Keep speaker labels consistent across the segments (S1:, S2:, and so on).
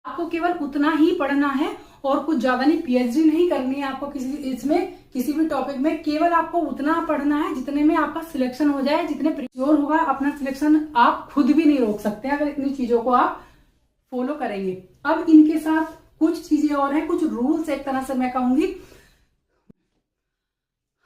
S1: आपको केवल उतना ही पढ़ना है और कुछ ज्यादा नहीं, पीएचडी नहीं करनी है आपको किसी भी टॉपिक में। केवल आपको उतना पढ़ना है जितने में आपका सिलेक्शन हो जाए, जितने प्रियोर होगा अपना सिलेक्शन। आप खुद भी नहीं रोक सकते अगर इतनी चीजों को आप फॉलो करेंगे। अब इनके साथ कुछ चीजें और हैं, कुछ रूल्स एक तरह से मैं कहूंगी।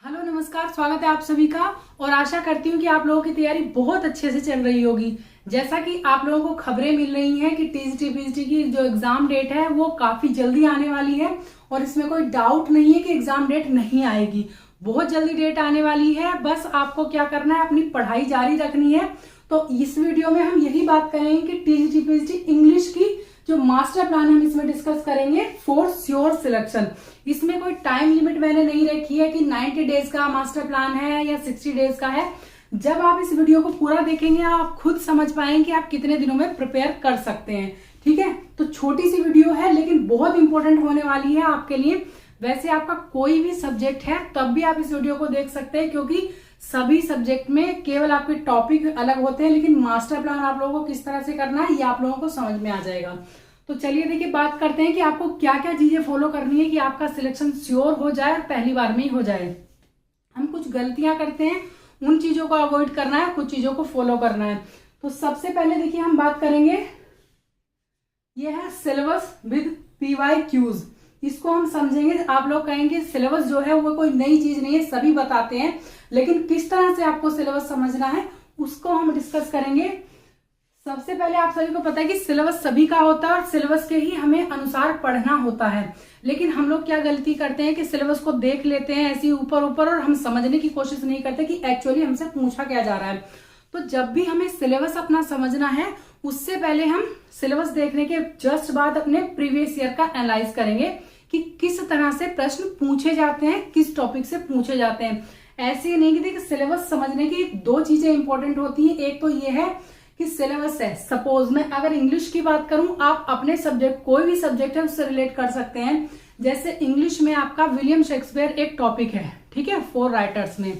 S1: हेलो नमस्कार, स्वागत है आप सभी का और आशा करती हूँ कि आप लोगों की तैयारी बहुत अच्छे से चल रही होगी। जैसा कि आप लोगों को खबरें मिल रही हैं कि टीजीटी पीजीटी की जो एग्जाम डेट है वो काफी जल्दी आने वाली है और इसमें कोई डाउट नहीं है कि एग्जाम डेट नहीं आएगी, बहुत जल्दी डेट आने वाली है। बस आपको क्या करना है, अपनी पढ़ाई जारी रखनी है। तो इस वीडियो में हम यही बात करेंगे कि टीजीटी पीजीटी इंग्लिश की जो मास्टर प्लान हम इसमें डिस्कस करेंगे फॉर श्योर सिलेक्शन। इसमें कोई टाइम लिमिट मैंने नहीं रखी है कि 90 डेज का मास्टर प्लान है या 60 डेज का है। जब आप इस वीडियो को पूरा देखेंगे आप खुद समझ पाएंगे कि आप कितने दिनों में प्रिपेयर कर सकते हैं। ठीक है, तो छोटी सी वीडियो है लेकिन बहुत इंपॉर्टेंट होने वाली है आपके लिए। वैसे आपका कोई भी सब्जेक्ट है तब भी आप इस वीडियो को देख सकते हैं, क्योंकि सभी सब्जेक्ट में केवल आपके टॉपिक अलग होते हैं, लेकिन मास्टर प्लान आप लोगों को किस तरह से करना है ये आप लोगों को समझ में आ जाएगा। तो चलिए देखिए, बात करते हैं कि आपको क्या क्या चीजें फॉलो करनी है कि आपका सिलेक्शन श्योर हो जाए और पहली बार में ही हो जाए। हम कुछ गलतियां करते हैं, उन चीजों को अवॉइड करना है, कुछ चीजों को फॉलो करना है। तो सबसे पहले देखिए हम बात करेंगे, ये है सिलेबस विद PYQs। इसको हम समझेंगे। आप लोग कहेंगे सिलेबस जो है वो कोई नई चीज नहीं है, सभी बताते हैं, लेकिन किस तरह से आपको सिलेबस समझना है उसको हम डिस्कस करेंगे। सबसे पहले आप सभी को पता है कि सिलेबस सभी का होता है और सिलेबस के ही हमें अनुसार पढ़ना होता है। लेकिन हम लोग क्या गलती करते हैं कि सिलेबस को देख लेते हैं ऐसे ऊपर ऊपर और हम समझने की कोशिश नहीं करते कि एक्चुअली हमसे पूछा क्या जा रहा है। तो जब भी हमें सिलेबस अपना समझना है उससे पहले हम सिलेबस देखने के जस्ट बाद अपने प्रीवियस ईयर का एनालाइज करेंगे कि किस तरह से प्रश्न पूछे जाते हैं, किस टॉपिक से पूछे जाते हैं। ऐसे नहीं कि देखिए सिलेबस समझने की दो चीजें इंपॉर्टेंट होती हैं। एक तो ये है कि सिलेबस है, सपोज मैं अगर इंग्लिश की बात करूं, आप अपने सब्जेक्ट कोई भी सब्जेक्ट है उससे रिलेट कर सकते हैं। जैसे इंग्लिश में आपका विलियम शेक्सपियर एक टॉपिक है, ठीक है, 4 राइटर्स में।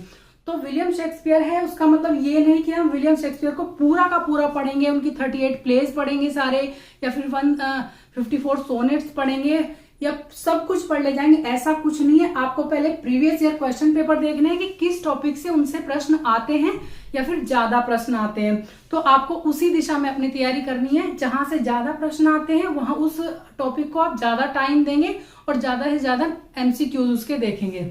S1: तो विलियम शेक्सपियर है, उसका मतलब ये नहीं कि हम विलियम शेक्सपियर को पूरा का पूरा पढ़ेंगे, उनकी 38 प्लेज पढ़ेंगे सारे, या फिर 54 सोनेट्स पढ़ेंगे या सब कुछ पढ़ ले जाएंगे, ऐसा कुछ नहीं है। आपको पहले प्रीवियस ईयर क्वेश्चन पेपर देखना है कि किस टॉपिक से उनसे प्रश्न आते हैं या फिर ज्यादा प्रश्न आते हैं। तो आपको उसी दिशा में अपनी तैयारी करनी है, जहां से ज्यादा प्रश्न आते हैं वहां उस टॉपिक को आप ज्यादा टाइम देंगे और ज्यादा से ज्यादा MCQs उसके देखेंगे।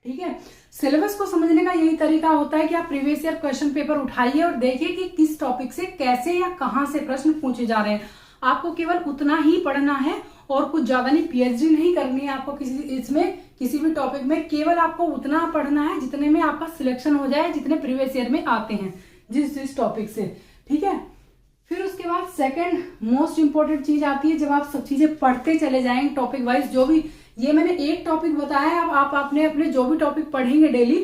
S1: ठीक है, सिलेबस को समझने का यही तरीका होता है कि आप प्रीवियस ईयर क्वेश्चन पेपर उठाइए और देखिए कि किस टॉपिक से कैसे या कहां से प्रश्न पूछे जा रहे हैं। आपको केवल उतना ही पढ़ना है और कुछ ज्यादा नहीं, पीएचडी नहीं करनी है आपको किसी भी टॉपिक में। केवल आपको उतना पढ़ना है जितने में आपका सिलेक्शन हो जाए, जितने प्रीवियस ईयर में आते हैं जिस टॉपिक से। ठीक है, फिर उसके बाद सेकंड मोस्ट इंपॉर्टेंट चीज आती है, जब आप सब चीजें पढ़ते चले जाएंगे टॉपिक वाइज। जो भी ये मैंने एक टॉपिक बताया है, अब आप अपने जो भी टॉपिक पढ़ेंगे डेली,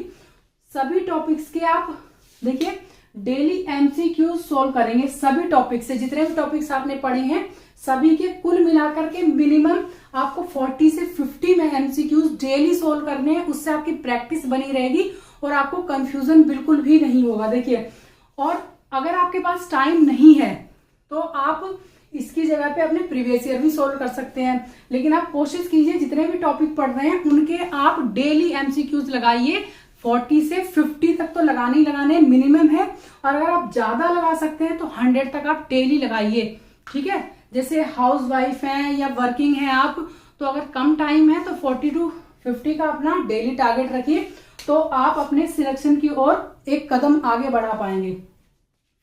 S1: सभी टॉपिक्स के आप देखिए डेली MCQ सोल्व करेंगे। सभी टॉपिक से जितने भी टॉपिक्स आपने पढ़े हैं सभी के कुल मिलाकर के मिनिमम आपको 40 से 50 में MCQs डेली सोल्व करने हैं। उससे आपकी प्रैक्टिस बनी रहेगी और आपको कंफ्यूजन बिल्कुल भी नहीं होगा। देखिए, और अगर आपके पास टाइम नहीं है तो आप इसकी जगह पे अपने प्रीवियस ईयर भी सोल्व कर सकते हैं, लेकिन आप कोशिश कीजिए जितने भी टॉपिक पढ़ रहे हैं उनके आप डेली MCQs लगाइए। 40 से 50 तक तो लगाने ही लगाने मिनिमम है, और अगर आप ज्यादा लगा सकते हैं तो 100 तक आप डेली लगाइए। ठीक है, जैसे हाउस वाइफ हैं या वर्किंग हैं आप, तो अगर कम टाइम है तो 40 to 50 का अपना डेली टारगेट रखिए, तो आप अपने सिलेक्शन की ओर एक कदम आगे बढ़ा पाएंगे।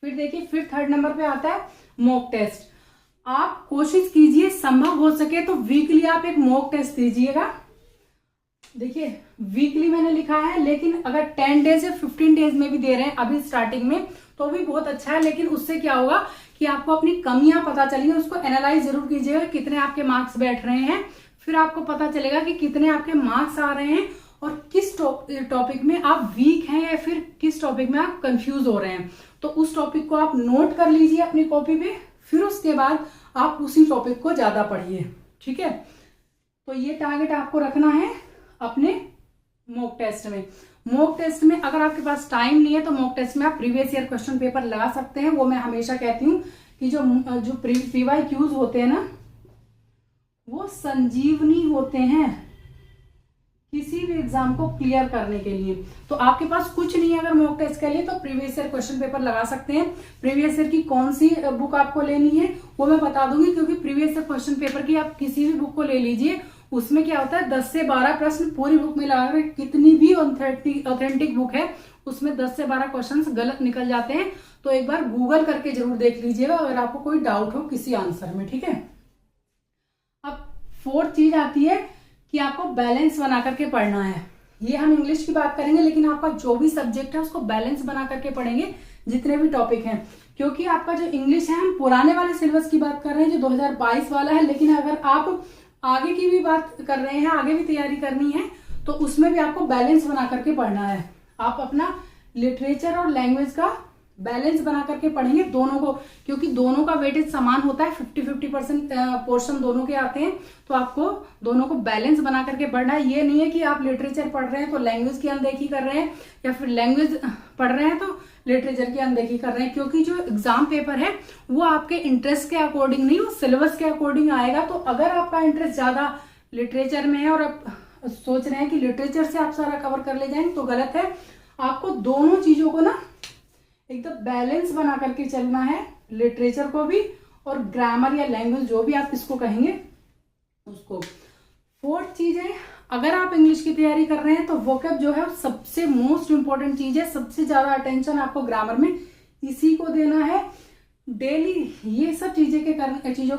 S1: फिर देखिए, फिर थर्ड नंबर पे आता है मॉक टेस्ट। आप कोशिश कीजिए संभव हो सके तो वीकली आप एक मॉक टेस्ट दीजिएगा। देखिए, वीकली मैंने लिखा है, लेकिन अगर 10 डेज या 15 डेज में भी दे रहे हैं अभी स्टार्टिंग में तो भी बहुत अच्छा है। लेकिन उससे क्या होगा कि आपको अपनी कमियां पता चलेंगी, उसको एनालाइज जरूर कीजिएगा कितने आपके मार्क्स बैठ रहे हैं। फिर आपको पता चलेगा कि कितने आपके मार्क्स आ रहे हैं और किस टॉपिक में आप वीक हैं या फिर किस टॉपिक में आप कंफ्यूज हो रहे हैं। तो उस टॉपिक को आप नोट कर लीजिए अपनी कॉपी पे, फिर उसके बाद आप उसी टॉपिक को ज्यादा पढ़िए। ठीक है, तो ये टारगेट आपको रखना है अपने मॉक टेस्ट में। मॉक टेस्ट में अगर आपके पास टाइम नहीं है तो मॉक टेस्ट में आप प्रीवियस ईयर क्वेश्चन पेपर लगा सकते हैं। वो मैं हमेशा कहती हूँ कि जो PYQs होते हैं ना, वो संजीवनी होते हैं किसी भी एग्जाम को क्लियर करने के लिए। तो आपके पास कुछ नहीं है अगर मॉक टेस्ट के लिए, तो प्रीवियस ईयर क्वेश्चन पेपर लगा सकते हैं। प्रीवियस ईयर की कौन सी बुक आपको लेनी है वो मैं बता दूंगी, क्योंकि प्रीवियस ईयर क्वेश्चन पेपर की आप किसी भी बुक को ले लीजिए, उसमें क्या होता है 10 से 12 प्रश्न पूरी बुक में लगा कर, कितनी भी ऑथेंटिक बुक है उसमें 10 से 12 क्वेश्चन गलत निकल जाते हैं। तो एक बार गूगल करके जरूर देख लीजिएगा अगर आपको कोई डाउट हो किसी आंसर में, ठीक है। अब फोर्थ चीज आती है कि आपको बैलेंस बना करके पढ़ना है। ये हम इंग्लिश की बात करेंगे, लेकिन आपका जो भी सब्जेक्ट है उसको बैलेंस बना करके पढ़ेंगे, जितने भी टॉपिक हैं। क्योंकि आपका जो इंग्लिश है, हम पुराने वाले सिलेबस की बात कर रहे हैं जो 2022 वाला है, लेकिन अगर आप आगे की भी बात कर रहे हैं, आगे भी तैयारी करनी है, तो उसमें भी आपको बैलेंस बना करके पढ़ना है। आप अपना लिटरेचर और लैंग्वेज का बैलेंस बना करके पढ़ेंगे दोनों को, क्योंकि दोनों का वेटेज समान होता है, 50-50% पोर्शन दोनों के आते हैं। तो आपको दोनों को बैलेंस बना करके पढ़ना है। ये नहीं है कि आप लिटरेचर पढ़ रहे हैं तो लैंग्वेज की अनदेखी कर रहे हैं, या फिर लैंग्वेज पढ़ रहे हैं तो लिटरेचर की अनदेखी कर रहे हैं। क्योंकि जो एग्जाम पेपर है वो आपके इंटरेस्ट के अकॉर्डिंग नहीं, वो सिलेबस के अकॉर्डिंग आएगा। तो अगर आपका इंटरेस्ट ज्यादा लिटरेचर में है और आप सोच रहे हैं कि लिटरेचर से आप सारा कवर कर ले जाएंगे, तो गलत है। आपको दोनों चीजों को ना एकदम बैलेंस बना करके चलना है, लिटरेचर को भी और ग्रामर या लैंग्वेज जो भी आप इसको कहेंगे उसको। फोर्थ चीज है, अगर आप इंग्लिश की तैयारी कर रहे हैं तो वोकैब जो है सबसे मोस्ट इंपॉर्टेंट चीज है। सबसे ज्यादा अटेंशन आपको ग्रामर में इसी को देना है। डेली ये सब चीजों के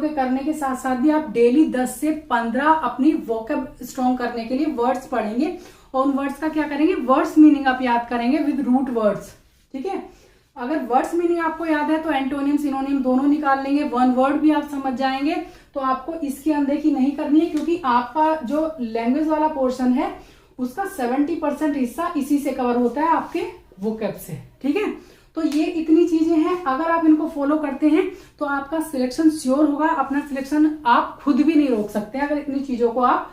S1: करने के साथ साथ भी आप डेली 10 से 15 अपनी वोकैब स्ट्रॉन्ग करने के लिए वर्ड्स पढ़ेंगे, और उन वर्ड्स का क्या करेंगे, वर्ड्स मीनिंग आप याद करेंगे विद रूट वर्ड्स, ठीक है। अगर वर्ड्स मीनिंग आपको याद है तो एंटोनिम सिनोनिम दोनों निकाल लेंगे, वन वर्ड भी आप समझ जाएंगे। तो आपको इसकी अनदेखी नहीं करनी है, क्योंकि आपका जो लैंग्वेज वाला पोर्शन है उसका 70% हिस्सा इसी से कवर होता है, आपके वोकैब से, ठीक है। तो ये इतनी चीजें हैं, अगर आप इनको फॉलो करते हैं तो आपका सिलेक्शन श्योर होगा। अपना सिलेक्शन आप खुद भी नहीं रोक सकते अगर इतनी चीजों को आप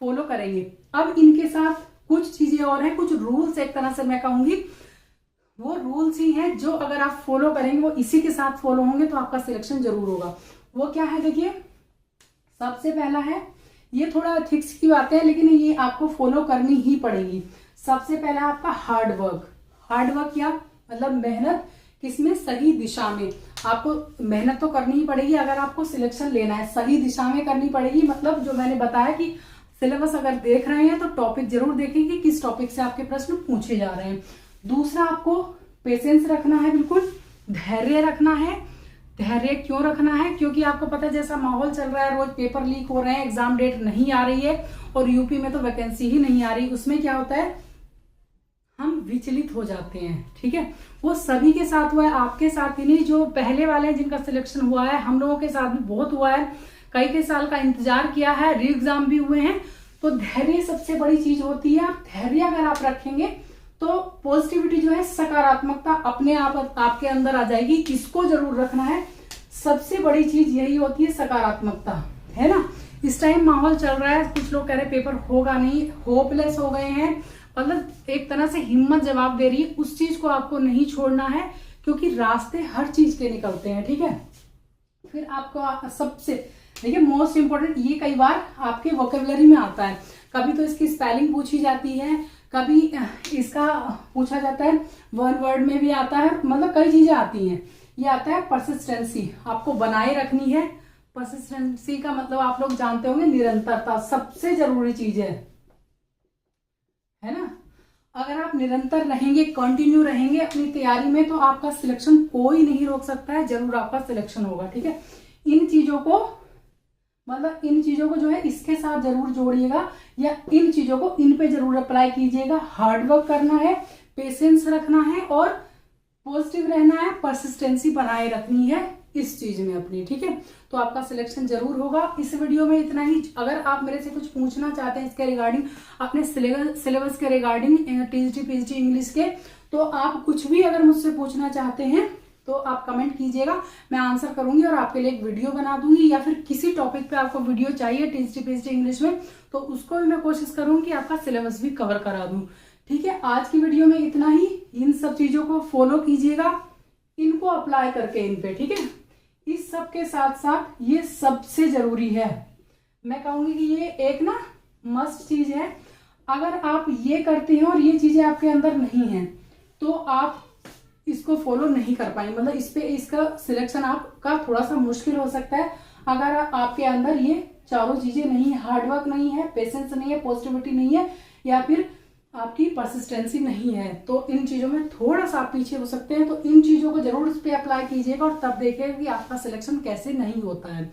S1: फॉलो करेंगे। अब इनके साथ कुछ चीजें और हैं, कुछ रूल्स एक तरह से मैं कहूंगी, वो रूल्स ही हैं जो अगर आप फॉलो करेंगे, वो इसी के साथ फॉलो होंगे तो आपका सिलेक्शन जरूर होगा। वो क्या है, देखिए सबसे पहला है, ये थोड़ा एथिक्स की बात है लेकिन ये आपको फॉलो करनी ही पड़ेगी। सबसे पहला आपका हार्ड वर्क। हार्ड वर्क क्या मतलब, मेहनत किसमें, सही दिशा में। आपको मेहनत तो करनी ही पड़ेगी अगर आपको सिलेक्शन लेना है, सही दिशा में करनी पड़ेगी। मतलब जो मैंने बताया कि सिलेबस अगर देख रहे हैं तो टॉपिक जरूर देखें कि किस टॉपिक से आपके प्रश्न पूछे जा रहे हैं। दूसरा, आपको पेशेंस रखना है, बिल्कुल धैर्य रखना है। धैर्य क्यों रखना है, क्योंकि आपको पता है जैसा माहौल चल रहा है, रोज पेपर लीक हो रहे हैं, एग्जाम डेट नहीं आ रही है, और यूपी में तो वैकेंसी ही नहीं आ रही। उसमें क्या होता है, हम विचलित हो जाते हैं, ठीक है। वो सभी के साथ हुआ है, आपके साथ ही नहीं। जो पहले वाले हैं जिनका सिलेक्शन हुआ है, हम लोगों के साथ भी बहुत हुआ है। कई साल का इंतजार किया है, री एग्जाम भी हुए हैं। तो धैर्य सबसे बड़ी चीज होती है। आप धैर्य अगर आप रखेंगे तो पॉजिटिविटी जो है, सकारात्मकता अपने आप आपके अंदर आ जाएगी। इसको जरूर रखना है, सबसे बड़ी चीज यही होती है, सकारात्मकता, है ना। इस टाइम माहौल चल रहा है, कुछ लोग कह रहे पेपर होगा नहीं, होपलेस हो गए हैं, मतलब एक तरह से हिम्मत जवाब दे रही है। उस चीज को आपको नहीं छोड़ना है, क्योंकि रास्ते हर चीज के निकलते हैं, ठीक है। फिर आपको सबसे देखिए मोस्ट इंपॉर्टेंट, ये कई बार आपके वोकेबलरी में आता है। कभी तो इसकी स्पेलिंग पूछी जाती है, कभी इसका पूछा जाता है, वन वर्ड में भी आता है, मतलब कई चीजें आती हैं। ये आता है परसिस्टेंसी, आपको बनाए रखनी है। परसिस्टेंसी का मतलब आप लोग जानते होंगे, निरंतरता सबसे जरूरी चीज है ना। अगर आप निरंतर रहेंगे, कंटिन्यू रहेंगे अपनी तैयारी में, तो आपका सिलेक्शन कोई नहीं रोक सकता है, जरूर आपका सिलेक्शन होगा, ठीक है। इन चीजों को जो है इसके साथ जरूर जोड़िएगा, या इन चीजों को इन पे जरूर अप्लाई कीजिएगा। हार्ड वर्क करना है, पेशेंस रखना है, और पॉजिटिव रहना है, परसिस्टेंसी बनाए रखनी है इस चीज में अपनी, ठीक है। तो आपका सिलेक्शन जरूर होगा। इस वीडियो में इतना ही। अगर आप मेरे से कुछ पूछना चाहते हैं इसके रिगार्डिंग, अपने सिलेबस के रिगार्डिंग, टीजीटी पीजीटी इंग्लिश के, तो आप कुछ भी अगर मुझसे पूछना चाहते हैं तो आप कमेंट कीजिएगा, मैं आंसर करूंगी और आपके लिए एक वीडियो बना दूंगी। या फिर किसी टॉपिक पे आपको वीडियो चाहिए टीजीटी पीजीटी इंग्लिश में, तो उसको भी मैं कोशिश करूंगी कि आपका सिलेबस भी कवर करा दूं, ठीक है। आज की वीडियो में इतना ही। इन सब चीजों को फॉलो कीजिएगा, इनको अप्लाई करके इन पे, ठीक है। इस सब के साथ साथ ये सबसे जरूरी है, मैं कहूंगी कि ये एक ना मस्ट चीज है। अगर आप ये करते हैं और ये चीजें आपके अंदर नहीं है तो आप इसको फॉलो नहीं कर पाएंगे, मतलब इस पे इसका सिलेक्शन आपका थोड़ा सा मुश्किल हो सकता है। अगर आपके अंदर ये चारों चीजें नहीं है, हार्डवर्क नहीं है, पेशेंस नहीं है, पॉजिटिविटी नहीं है, या फिर आपकी परसिस्टेंसी नहीं है, तो इन चीजों में थोड़ा सा आप पीछे हो सकते हैं। तो इन चीजों को जरूर इस पे अप्लाई कीजिएगा और तब देखिएगा कि आपका सिलेक्शन कैसे नहीं होता है।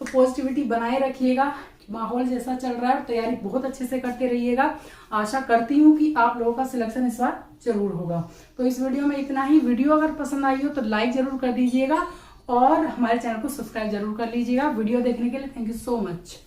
S1: तो पॉजिटिविटी बनाए रखिएगा, माहौल जैसा चल रहा है, तैयारी बहुत अच्छे से करते रहिएगा। आशा करती हूँ कि आप लोगों का सिलेक्शन इस बार जरूर होगा। तो इस वीडियो में इतना ही। वीडियो अगर पसंद आई हो तो लाइक जरूर कर दीजिएगा और हमारे चैनल को सब्सक्राइब जरूर कर लीजिएगा। वीडियो देखने के लिए थैंक यू सो मच।